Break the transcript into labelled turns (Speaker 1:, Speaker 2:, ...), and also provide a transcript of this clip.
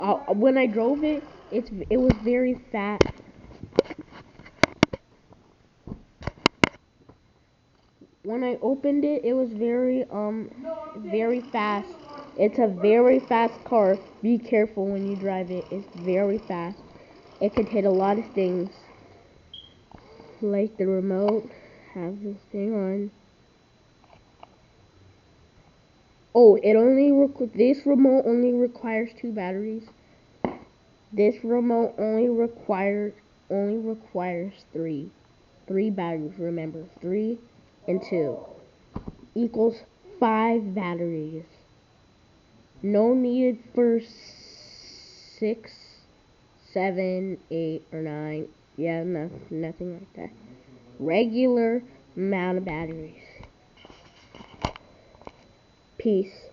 Speaker 1: When I drove it, it was very fast. When I opened it, it was very fast. It's a very fast car. Be careful when you drive it. It's very fast. It could hit a lot of things, like the remote. Have this thing on. Oh, this remote only requires 2 batteries. This remote only requires 3. 3 batteries, remember. 3 and 2 equals 5 batteries. No needed for 6, 7, 8, or 9. Yeah, nothing like that. Regular amount of batteries. Peace.